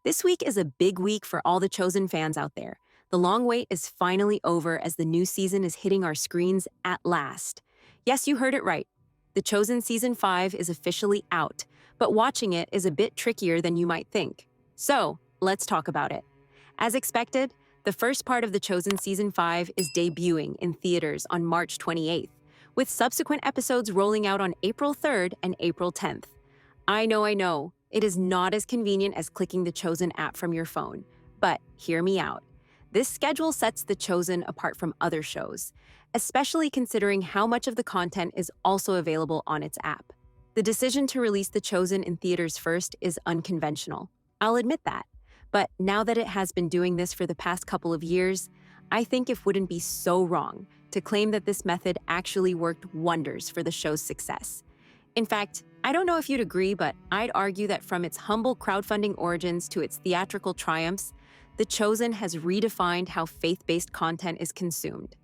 This week is a big week for all the Chosen fans out there. The long wait is finally over as the new season is hitting our screens at last. Yes, you heard it right. The Chosen Season 5 is officially out, but watching it is a bit trickier than you might think. So, let's talk about it. As expected, the first part of The Chosen Season 5 is debuting in theaters on March 28th, with subsequent episodes rolling out on April 3rd and April 10th. I know. It is not as convenient as clicking the Chosen app from your phone. But hear me out. This schedule sets The Chosen apart from other shows, especially considering how much of the content is also available on its app. The decision to release The Chosen in theaters first is unconventional. I'll admit that. But now that it has been doing this for the past couple of years, I think it wouldn't be so wrong to claim that this method actually worked wonders for the show's success. In fact, I don't know if you'd agree, but I'd argue that from its humble crowdfunding origins to its theatrical triumphs, The Chosen has redefined how faith-based content is consumed.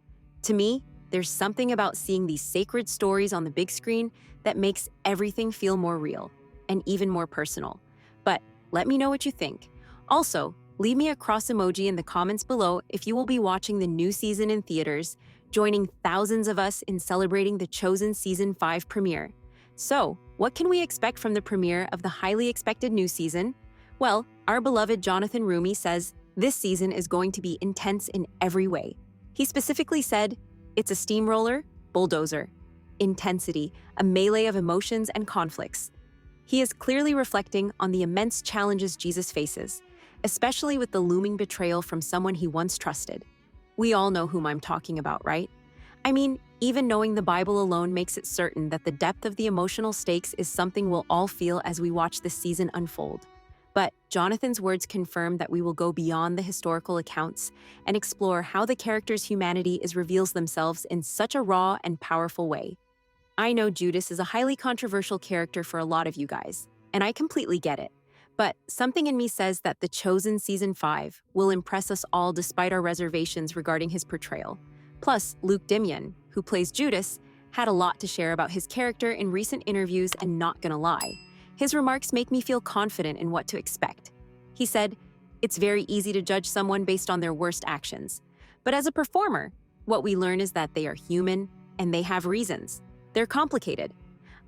To me, there's something about seeing these sacred stories on the big screen that makes everything feel more real and even more personal. But let me know what you think. Also, leave me a cross emoji in the comments below if you will be watching the new season in theaters, joining thousands of us in celebrating The Chosen Season 5 premiere. So, what can we expect from the premiere of the highly expected new season? Well, our beloved Jonathan Rumi says this season is going to be intense in every way. He specifically said, "It's a steamroller, bulldozer. Intensity, a melee of emotions and conflicts." He is clearly reflecting on the immense challenges Jesus faces, especially with the looming betrayal from someone he once trusted. We all know whom I'm talking about, right? I mean, even knowing the Bible alone makes it certain that the depth of the emotional stakes is something we'll all feel as we watch this season unfold. But Jonathan's words confirm that we will go beyond the historical accounts and explore how the character's humanity reveals themselves in such a raw and powerful way. I know Judas is a highly controversial character for a lot of you guys, and I completely get it. But something in me says that The Chosen Season 5 will impress us all despite our reservations regarding his portrayal. Plus, Luke Dimion, who plays Judas, had a lot to share about his character in recent interviews, and not gonna lie, his remarks make me feel confident in what to expect. He said, "It's very easy to judge someone based on their worst actions. But as a performer, what we learn is that they are human and they have reasons. They're complicated."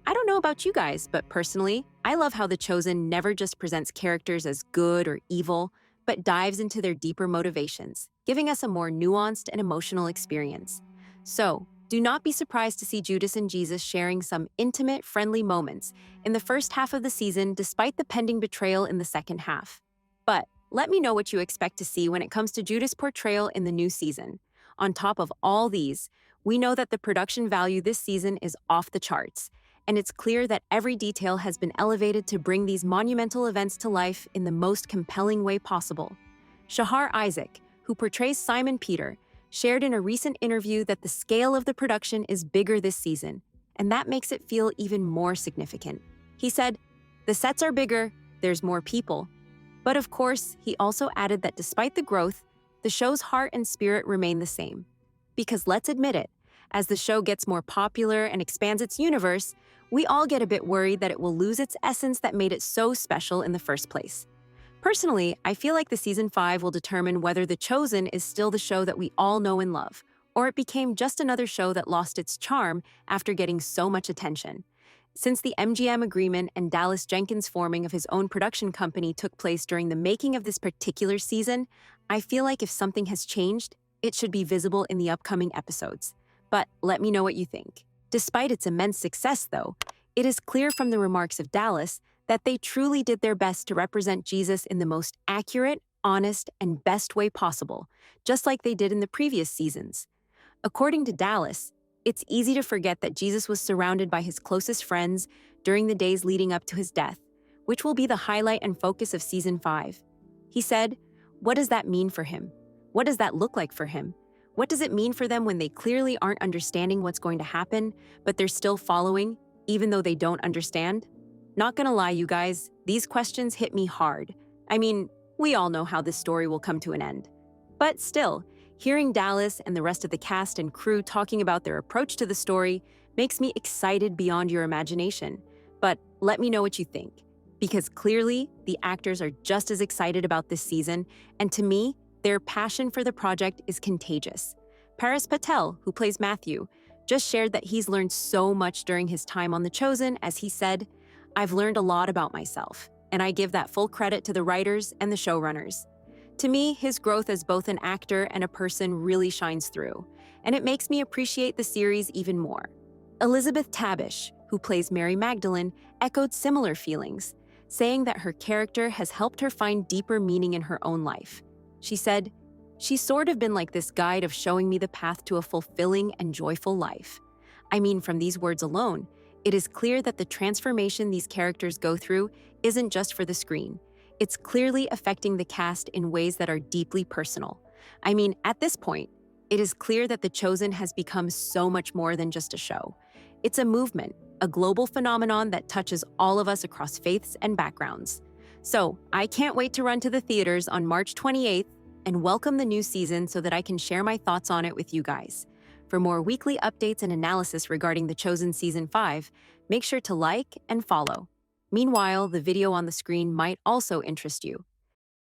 I don't know about you guys, but personally, I love how The Chosen never just presents characters as good or evil, but dives into their deeper motivations, giving us a more nuanced and emotional experience. So, do not be surprised to see Judas and Jesus sharing some intimate, friendly moments in the first half of the season despite the pending betrayal in the second half. But let me know what you expect to see when it comes to Judas' portrayal in the new season. On top of all these, we know that the production value this season is off the charts, and it's clear that every detail has been elevated to bring these monumental events to life in the most compelling way possible. Shahar Isaac, who portrays Simon Peter, shared in a recent interview that the scale of the production is bigger this season, and that makes it feel even more significant. He said, "The sets are bigger, there's more people." But of course, he also added that despite the growth, the show's heart and spirit remain the same. Because let's admit it, as the show gets more popular and expands its universe, we all get a bit worried that it will lose its essence that made it so special in the first place. Personally, I feel like the Season 5 will determine whether The Chosen is still the show that we all know and love, or it became just another show that lost its charm after getting so much attention. Since the MGM agreement and Dallas Jenkins forming of his own production company took place during the making of this particular season, I feel like if something has changed, it should be visible in the upcoming episodes. But let me know what you think. Despite its immense success, though, it is clear from the remarks of Dallas that they truly did their best to represent Jesus in the most accurate, honest, and best way possible, just like they did in the previous seasons. According to Dallas, it's easy to forget that Jesus was surrounded by his closest friends during the days leading up to his death, which will be the highlight and focus of Season 5. He said, "What does that mean for him? What does that look like for him? What does it mean for them when they clearly aren't understanding what's going to happen, but they're still following, even though they don't understand?" Not gonna lie, you guys, these questions hit me hard. I mean, we all know how this story will come to an end. But still, hearing Dallas and the rest of the cast and crew talking about their approach to the story makes me excited beyond your imagination. But let me know what you think. because clearly the actors are just as excited about this season, and to me, their passion for the project is contagious. Paris Patel, who plays Matthew, just shared that he's learned so much during his time on The Chosen, as he said, "I've learned a lot about myself, and I give that full credit to the writers and the showrunners." To me, his growth as both an actor and a person really shines through, and it makes me appreciate the series even more. Elizabeth Tabish, who plays Mary Magdalene, echoed similar feelings, saying that her character has helped her find deeper meaning in her own life. She said, "She's sort of been like this guide of showing me the path to a fulfilling and joyful life." I mean, from these words alone, it is clear that the transformation these characters go through isn't just for the screen. It's clearly affecting the cast in ways that are deeply personal. I mean, at this point, it is clear that The Chosen has become so much more than just a show. It's a movement, a global phenomenon that touches all of us across faiths and backgrounds. So, I can't wait to run to the theaters on March 28th and welcome the new season so that I can share my thoughts on it with you guys. For more weekly updates and analysis regarding The Chosen Season 5, make sure to like and follow. Meanwhile, the video on the screen might also interest you.